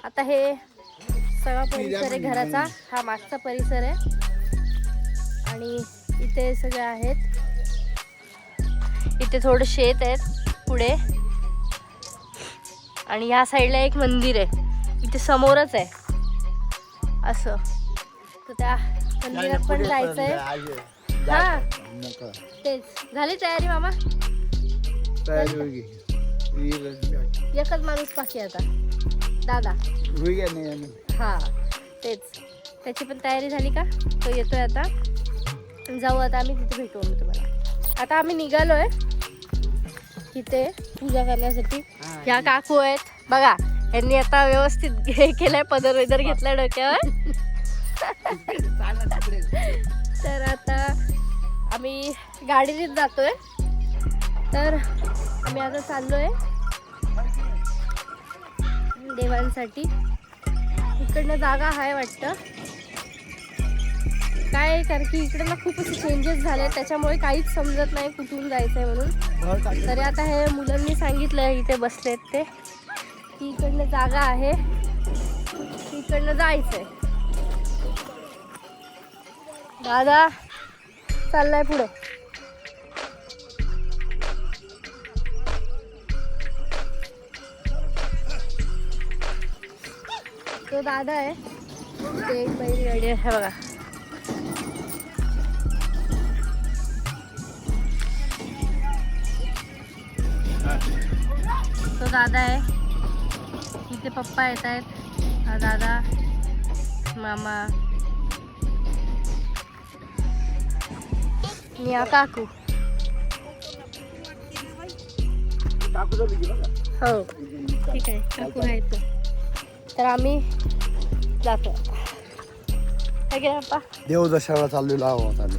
आता हे सगळा परिसर आहे घराचा, हा मागचा परिसर आहे आणि इथे सगळे आहेत. इथे थोडं शेत आहेत पुढे आणि ह्या साईडला एक मंदिर आहे इथे समोरच आहे असं. तर त्या मंदिरात पण जायचंय. हा तेच. झाली तयारी मामा? एकच माणूस बाकी आता, दादा. हा तेच, त्याची पण तयारी झाली का? तो येतोय आता. जाऊ आता आम्ही, तिथे भेटू आम्ही तुम्हाला. आता आम्ही निघालोय तिथे पूजा करण्यासाठी. ह्या काकू आहेत बघा, यांनी आता व्यवस्थित हे केलंय, पदर वेदर घेतलाय डोक्यावर. तर आता आम्ही गाडीनेच जातोय. तर आम्ही आता चाललोय देवांसाठी. इकडनं जागा आहे वाटतं काय, कारण की इकडे ना खूप असे चेंजेस झाले त्याच्यामुळे काहीच समजत नाही कुठून जायचंय म्हणून. तरी आता हे मुलांनी सांगितलं इथे बसलेत ते की इकडनं जागा आहे, इकडनं जायचंय. दादा चाललाय पुढे. तो दादा आहे, ते एक बैलगाडी आहे बघा. तो दादा आहे, इथे पप्पा येत आहेत. हा दादा, मामा, निया काकू. हो ठीक आहे, काकू आहेत. तर आम्ही जातो. देवदर्शनाला चाललेलो आहोत आम्ही.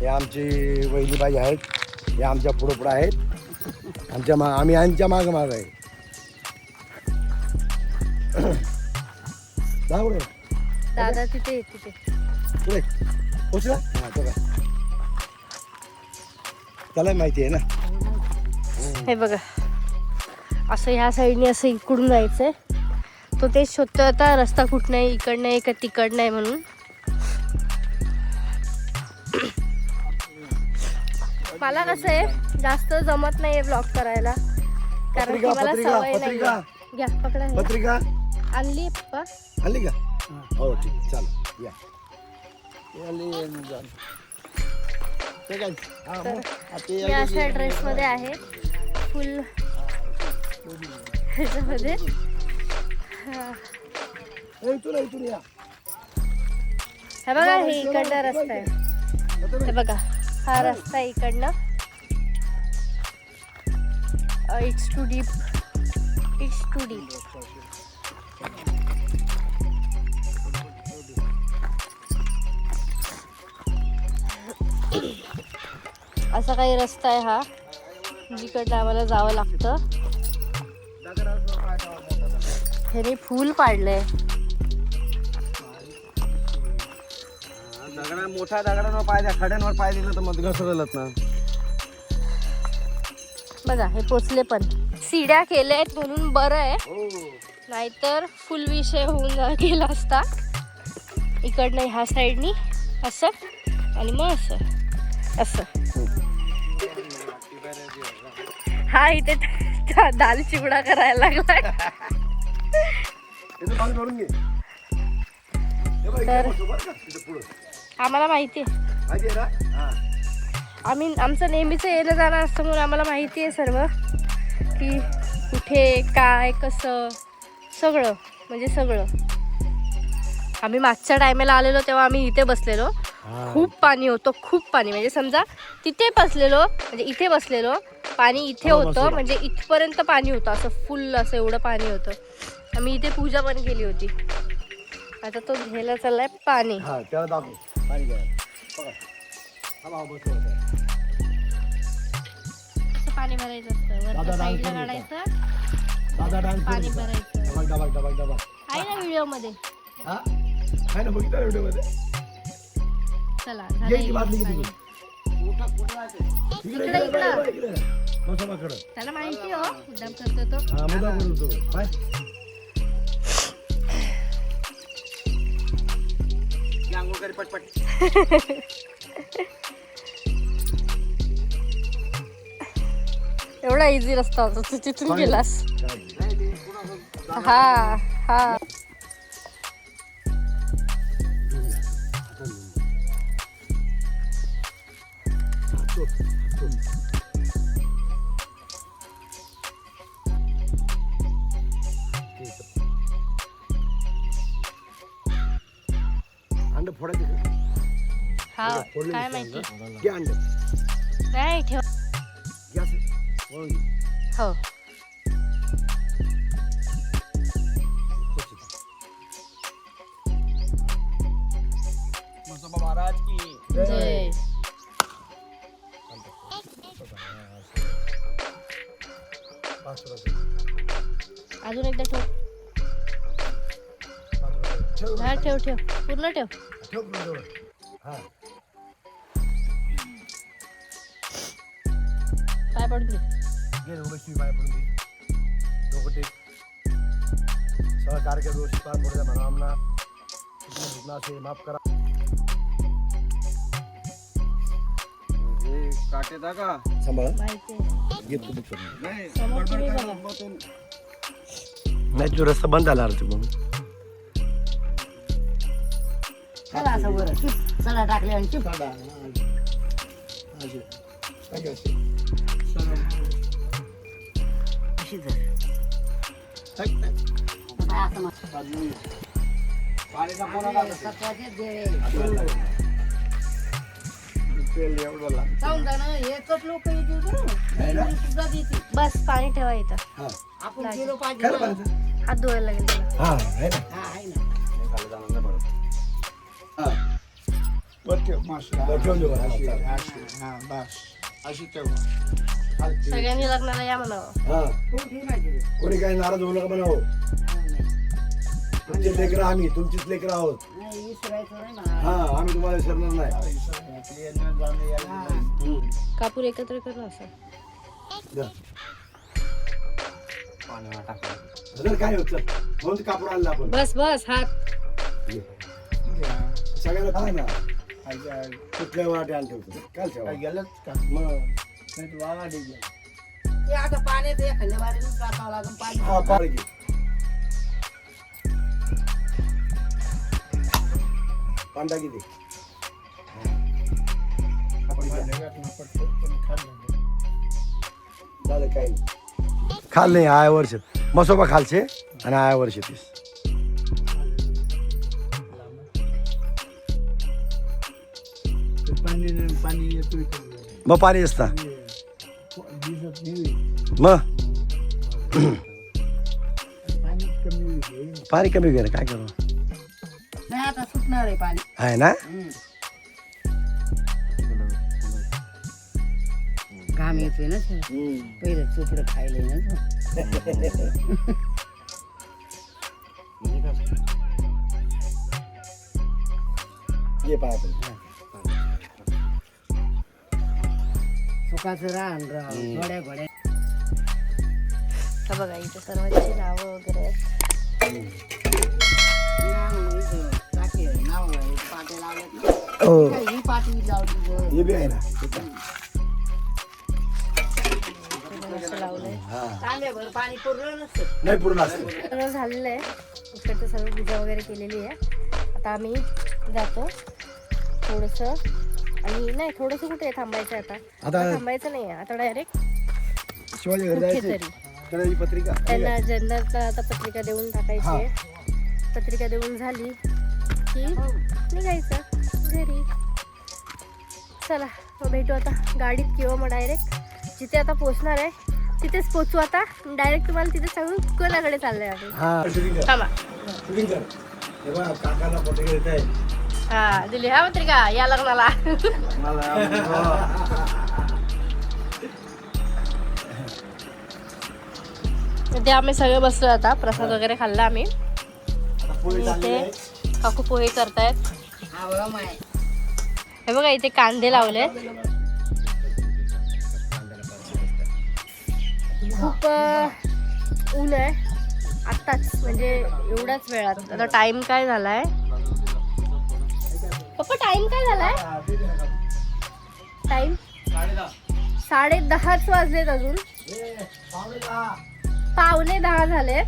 हे आमची वहिनीबाई आहेत, हे आमच्या पुढे पुढे आहेत, आम्ही यांच्या माग माग आहे. दादा तिथे तिथे पुढे पोचला. त्याला माहिती आहे ना. हे बघा, असं ह्या साईडने असं इकडून जायचंय. तो तेच शोधतोय आता, रस्ता कुठं नाही, इकडं नाही का तिकड नाही म्हणून. मला कसं आहे जास्त जमत नाही ब्लॉग करायला, कारण की मला सवय नाही. घ्या पकडा. पत्रिका आणली पप्पा? आणली का? हो ठीक, चालेल या. मी अशा ड्रेसमध्ये आहे फुल ह्याच्यामध्ये. हे बघा, हे इकडनं रस्ता आहे. हे बघा, हा रस्ता इकडनं. It's too deep, it's too deep. असा काही रस्ता आहे हा, जिकडनं आम्हाला जावं लागतं. ह्याने फुल पाडलंय. मोठ्या दगडांवर पाय द्या, खड्यांवर पाय दिलं तर मग घसरलच ना. बघा, हे पोचले पण. सीड्या केल्यात म्हणून बरं आहे, नाहीतर फुल विषय होऊन गेला असता. इकडनं ह्या साईडनी असं आणि मग असं असं. हा इथे दाल चिवडा करायला लागलाय. तर आम्हाला माहिती आहे, आमचं नेहमीचं येणं जाणं असतं म्हणून आम्हाला माहिती आहे सर्व, की कुठे काय कसं सगळं, म्हणजे सगळं. आम्ही मागच्या टायमाला आलेलो तेव्हा आम्ही इथे बसलेलो, खूप पाणी होतं, खूप पाणी. म्हणजे समजा तिथे बसलेलो, म्हणजे इथे बसलेलो, पाणी इथे होतं, म्हणजे इथपर्यंत पाणी होतं, असं फुल असं एवढं पाणी होतं. आम्ही इथे पूजा पण केली होती. आता तो घ्यायला चाललाय पाणी. पाणी भरायचं असतं, वरच्या साईडला काढायचं, पाणी भरायचं. आहे ना व्हिडिओ मध्ये? चला, इकडे मसोबा कडं त्याला माहिती हो मुद्दाम करतो तो. हा मुद्दा करतो काय एवढा इझी रस्ता होता तू तिथून गेलास. हा हा अंड फोडायचं का? हा फोडलं काय नाही माहिती घे अंड नाही ठेव. घे असं वळून घे. हो महाराज की जय. अजून एकदा ठेव. हा ठेव ठेव पूर्ण ठेव. ठेव पुढे जवळ. हा पाय पडून घे. घे उभे पाय पडून घे डोकं टेक सगळं कार्यक्रम व्यवस्थित पार पडू द्या म्हणा आम्हाला चुकणं असेल माफ करा. हे काटे का सांभाळा माहिती आहे. घे तू बुक नाही समोर तुम्ही बघा. नाही तुझा रस्ता बंद झाला अर्थ मग चला असं बरं चला टाकले आणि चिप अशी धर. काय असं मग. पाणीचा पोरा सत्वाचे देवे. जाऊन जा ना एकच लोक येतील बरं सुद्धा देतील. बस पाणी ठेवा इथं. हा आपण गेलो पाहिजे काय पाहिजे हात धुवायला लागेल त्याला. हा आहे ना हा आहे ना खाली जाणार नाही परत. हा बरं ठेवून देऊ बरं. सगळ्यांनी लग्नाला या म्हणावं. हा कोणी माहिती कोणी काही नाराज होऊ नका म्हणावं. तुमचे लेकरं आम्ही तुमचीच लेकरं आहोत. नाही विसरायचं नाही मला. हा आम्ही तुम्हाला विसरणार नाही. कापूर एकत्र कर ना असं. जा. पाण्यावर टाकायचं. जर काय होत चल म्हणून कापूर आणला आपण बस बस हात. सगळ्यांना काय ना कुठल्या वाटे आण ठेवतो काल ठेवा मग ते आता पाण्यात एखाद्या बारीनं टाकावं लागेल पाणी. हा पार घे पांडा किती झालं काही खाल नाही आया वर्ष मसोबा खालचे आणि आया वर्ष तीस मग पाणी असता मग पाणी कमी गेलं काय करू नाही आता सुटणार आहे पाणी. आहे ना घाम येतोय ना सर. पहिलं चोपडं खायला ना ये पाय सुखाचं राहण घोड्या घोड्या. हा बघा इथे सर्वांची नावं वगैरे आहेत. नाव पाटे लावल्यात हो ही पाटी लावली. हे बी आहे ना असं लावलंय. तांब्याभर पाणी पुरलं नसतं. नाही पूर्ण असतं सर्व झालेलं आहे. इकडचं सर्व पूजा वगैरे केलेली आहे. आता आम्ही जातो थोडंसं आणि नाही थोडंसं कुठे थांबायचं आता. आता थांबायचं नाही आता डायरेक्ट शिवाजी घरी जायचं कुठेतरी त्याला ही पत्रिका त्यांना जनरला आता पत्रिका देऊन टाकायची आहे. पत्रिका देऊन झाली की निघायचं घरी. चला मग भेटू आता गाडीत किंवा मग डायरेक्ट जिथे आता पोचणार आहे तिथेच पोचू. आता डायरेक्ट तुम्हाला तिथे सांगून कोणाकडे चाललंय आम्ही. हा शूटिंग कर थांबा. शूटिंग कर हे बघा काकाला पत्रिका देत आहे हा दिली हा पत्रिका या लग्नाला. ते आम्ही सगळे बसलो आता प्रसाद वगैरे खाल्ला आम्ही. इथे काकू पोहे करतायत. हे बघा इथे कांदे लावले. खूप ऊन आहे आत्ताच, म्हणजे एवढ्याच वेळात. आता टाइम काय झालाय पप्पा, टाइम काय झालाय? टाइम 10:30 वाजलेत, अजून 9:45 झाले,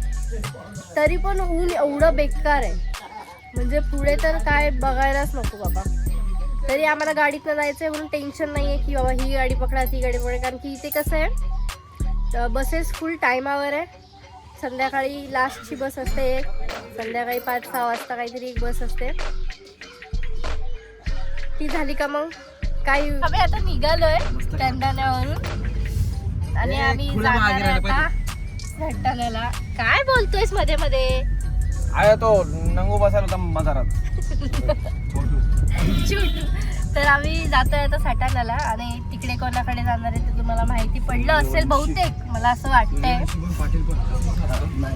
तरी पण ऊन एवढं बेकार आहे, म्हणजे पुढे तर काय बघायलाच नको बाबा. तरी आम्हाला गाडीतनं जायचं आहे म्हणून टेन्शन नाही आहे की बाबा ही गाडी पकडा ती गाडी पकडा, कारण की इथे कसं आहे बसेस फुल टायमावर आहे. संध्याकाळी लास्टची बस असते एक, संध्याकाळी 5-6 वाजता काहीतरी एक बस असते. ती झाली का मग काय, आम्ही आता निघालोय टंडाण्यावरून आणि आम्ही जाणार आहे आता सटाण्याला. काय बोलतोयस मध्ये मध्ये? आहे तो नंगू बसायला होता बाजारात. छोटू. तर आम्ही जातोय आता सटाण्याला आणि तिकडे कोणाकडे जाणार आहे ते तुम्हाला माहिती पडलं असेल बहुतेक, मला असं वाटतंय.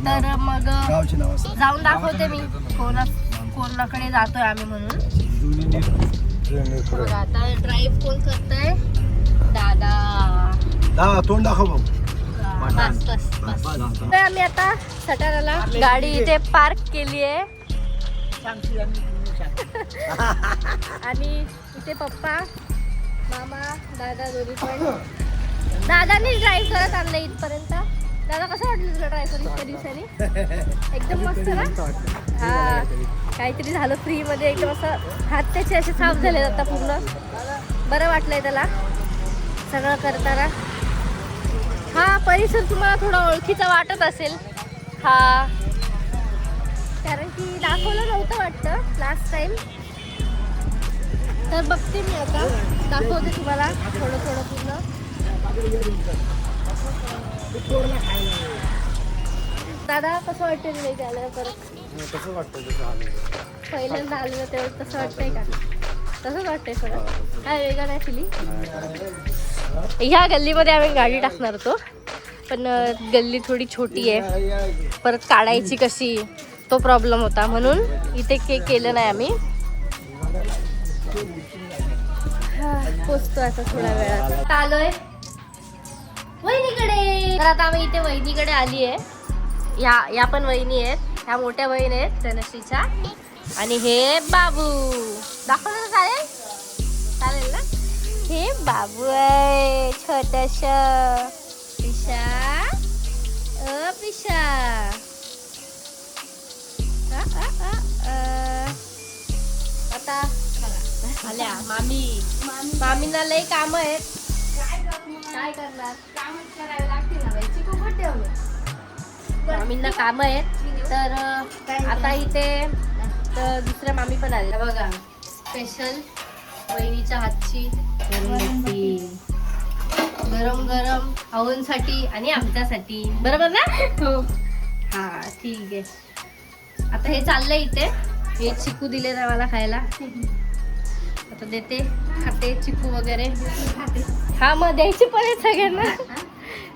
तर मग जाऊन दाखवते मी कोणाकडे जातोय आम्ही म्हणून. बघा आता ड्राईव्ह कोण करतोय? दादा. तोंड दाखव भाऊ. बस बस बस. तर आम्ही आता सटाण्याला गाडी इथे पार्क केली आहे आणि इथे पप्पा मामा दादा दोन्ही पण. दादानीच ड्राईव्ह करत आणलं इथपर्यंत. दादा कसं वाटलं तुला ड्राईव्ह करून इतक्या दिवसांनी? एकदम मस्त ना. हा काहीतरी झालं फ्री मध्ये, एकदम असं हात त्याचे असे साफ झाले आता पूर्ण. बरं वाटलंय त्याला सगळं करताना. हा परिसर तुम्हाला थोडा ओळखीचा वाटत असेल, हा कारण की दाखवलं नव्हतं वाटतं लास्ट टाइम. तर बघते मी आता, दाखवते तुम्हाला थोडं थोडं पूर्ण. दादा कसं वाटतं तुला इथे आल्यावर परत? कसं वाटतं तसं आलं? पहिल्यांदा आलेलं तेव्हा तसं वाटतंय का? तसंच वाटतंय थोडं, काय वेगळं नाही फिलिंग. ह्या गल्लीमध्ये आम्ही गाडी टाकणार होतो, पण गल्ली थोडी छोटी आहे, परत काढायची कशी तो प्रॉब्लेम होता, म्हणून इथे केलं नाही आम्ही. पोचतो आता थोड्या वेळात. आलोय वहिनीकडे. तर आता आम्ही इथे वहिनीकडे आली आहे. या पण वहिनी आहेत, ह्या मोठ्या वहिनी आहेत तनश्रीच्या. आणि हे बाबू दाखवलं चालेल? चालेल ना. हे बाबू आहे छोटंसं. पिशा पिशा. आता आल्या मामींना लय काम आहेत. काय करणार, मामींना काम आहेत. तर आता इथे तर दुसऱ्या मामी पण आल्या बघा. स्पेशल वहिनीच्या हातची गरम गरम भाऊंसाठी आणि आमच्यासाठी, बरोबर ना? हो. हा ठीक आहे. आता हे चाललंय इथे. हे चिकू दिले ना मला खायला, आता देते, खाते चिकू वगैरे. हा मग द्यायचे पण आहेत सगळ्यांना,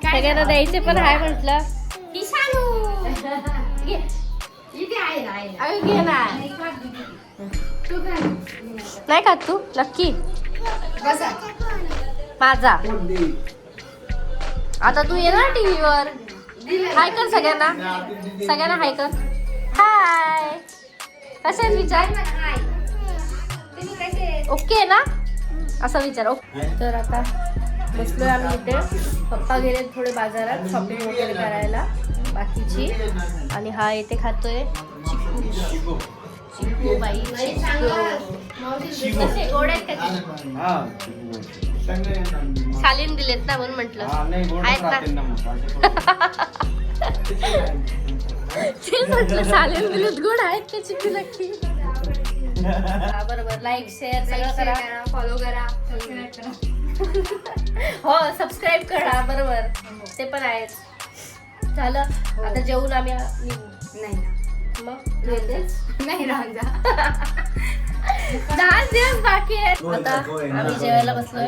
सगळ्यांना द्यायचे पण आहे म्हटलं. नाही खात तू नक्की? माझा आता तू ये ना टीव्हीवर. हाय कर सगळ्यांना, सगळ्यांना हाय कर. हाय. कसे विचार? ओके ना असं विचार. तर आता बसलोय आम्ही इथे. पप्पा गेले थोडे बाजारात शॉपिंग वगैरे करायला बाकीची, आणि हा इथे खातोय चिकू. चिकू बाई कसे गोड आहेत का? सालीन दिलेत ना म्हणून म्हटलं. आहेत ना तेच म्हटलं, सालीन दिलेत गोड आहेत ते चिकू नक्की. बरोबर. लाईक शेअर सगळं करा, फॉलो करा, हो सबस्क्राईब करा. बरोबर ते पण आहेच. झालं आता जेवून आम्ही नाही मग नाही राहून जा. 10 दिवस बाकी आहेत. आता आम्ही जेवायला बसलोय.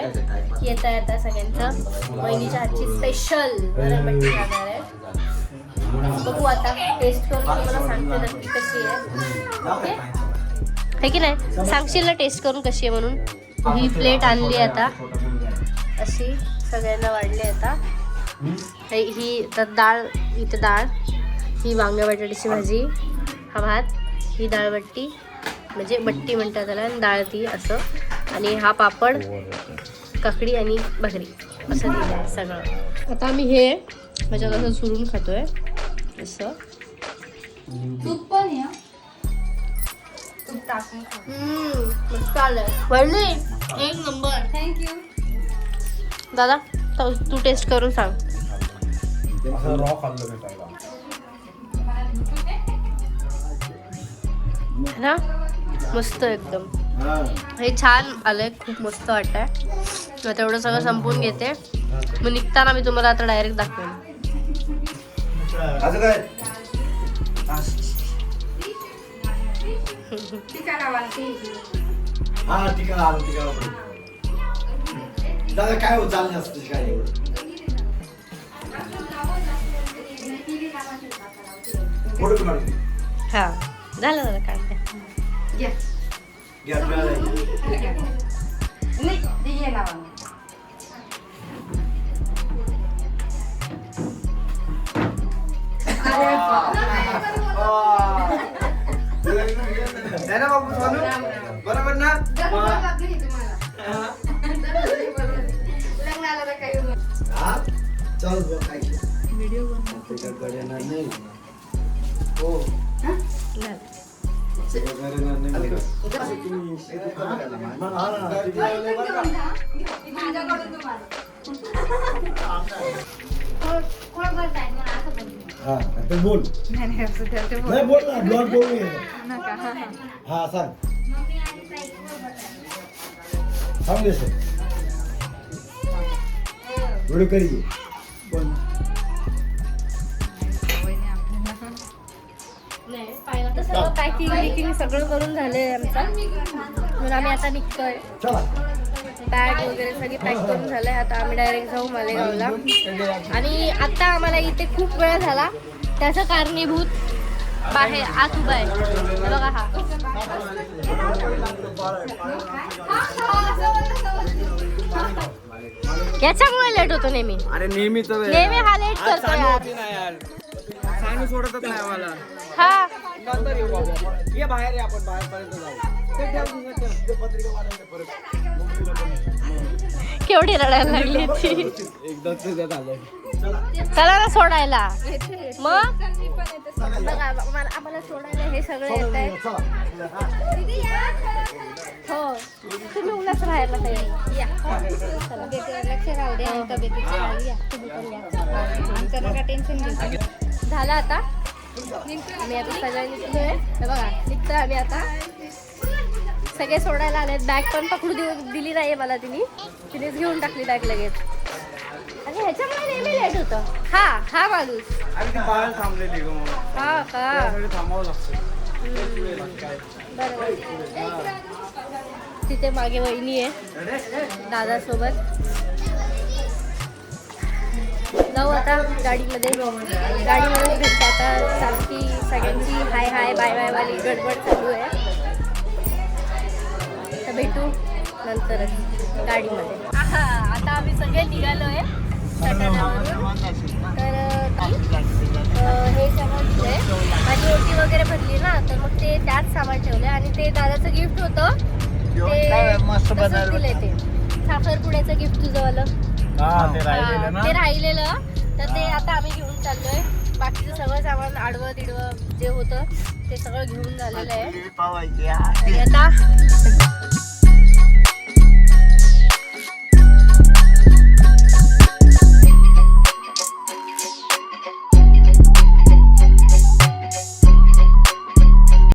येता येता सगळ्यांचं वहिनीच्या हातची स्पेशल वरणबट्टी जाणार आहे. बघू आता टेस्ट करून तुम्हाला सांगते नक्की कशी आहे. ओके आहे की नाही? सांगशील ना टेस्ट करून कशी आहे म्हणून. ही प्लेट आणली आता, अशी सगळ्यांना वाढली आता. ही तर डाळ, इथे डाळ, ही वांग्या बटाट्याची भाजी, हा भात, ही डाळबट्टी म्हणजे बट्टी म्हणतात त्याला, आणि डाळ ती असं, आणि हा पापड, काकडी आणि भाकरी असं दिलं आहे सगळं. आता आम्ही हे ह्याच्यात असं चुरून खातोय असं. तूप पण या. मस्त आलंय. वळली एक नंबर. थँक्यू. दादा तू टेस्ट करून सांग. असं रॉ खाल्लं मी पहिला. ना मस्त एकदम. हा. हे छान आलंय, खूप मस्त वाटतंय. मग तेवढं सगळं संपवून घेते, मग निघताना मी तुम्हाला आता डायरेक्ट दाखवेन. असं काय टिका लावा ती. हा टिका आलो दादा काय होत चाललं असतं काय एवढं. फोटो काढतो. हा झालं दादा काढते. घ्या. घ्या आपल्याला. नाही, ते घे लावा. अरे है ना बाबू सोनू? बरोबर ना? लग्नाला तर काही होत. हा चल बघ काय व्हिडिओ बनवतो नाही हो झालं. माझ्याकडून तुम्हाला. कोण बोलताय मला असं बोलतो. हा आता बोल नाही बोल ना ब्लॉग बोल हा सांग सांग दे सर व्हिडिओ करी नाही पाहिलं तर सगळं पॅकिंग सगळं करून झालंय आमचं, म्हणून आम्ही आता निघतोय. चला बॅग वगैरे सगळी पॅक करून झालंय. आता आम्ही डायरेक्ट जाऊ मालेगावला. आणि आता आम्हाला इथे खूप वेळ झाला, त्याचं कारणीभूत बाहेर आत उभा आहे. हे बघा हा. याच्यामुळे लेट होतो नेहमी. अरे नेहमी तर नेहमी हा लेट करतो यार. यार सांगू सोडतच नाही मला. हा नंतर येऊ बाबा. ये बाहेर ये, आपण बाहेरपर्यंत जाऊ. ते ठेव, ते ठेव. पत्रिका वाढायला परत केवढी रडायला लागली ती. एकदा तुझ्या झालं. चला ना सोडायला. मग बघा आम्हाला सोडायला हे सगळं येत आहे. हो तुम्ही उन्हाच राहायला तयार या. चला. लक्ष राहू द्या. तब्येतीचं राहू द्या. तुम्ही पण या. आमचं नका टेन्शन घेऊ. झालं आता आम्ही आता सगळ्यांनी निघतोय. हे बघा निघतोय आम्ही आता. सगळे सोडायला आलेत. बॅग पण पकडू दिली नाही मला तिनेच घेऊन टाकली बॅग लगेच. आणि ह्याच्यामुळे नेहमी लेट होतं. हा माणूस अरे ती बाहेर थांबलेली गं मग. हा का त्यासाठी थांबावं लागतं. बरोबर. तिथे मागे वहिनी आहे दादासोबत. जाऊ आता गाडीमध्ये भेटते. आता सारखी सगळ्यांची हाय हाय बाय बाय वाली गडबड चालू आहे. तर भेटू नंतरच गाडीमध्ये. आता आम्ही सगळे निघालो आहे सटाण्यावरून. तर हे सगळं दिलंय. माझी ओटी वगैरे भरली ना, तर मग ते त्यात सामान ठेवलंय. आणि ते दादाचं गिफ्ट होतं ते तसंच दिलंय. ते साखरपुड्याचं गिफ्ट तुझंवालं ते राहिलेलं, तर ते आता आम्ही घेऊन चाललोय. बाकीचं सगळं सामान आडवं तिडवं जे होतं ते सगळं घेऊन झालेलं आहे. आणि आता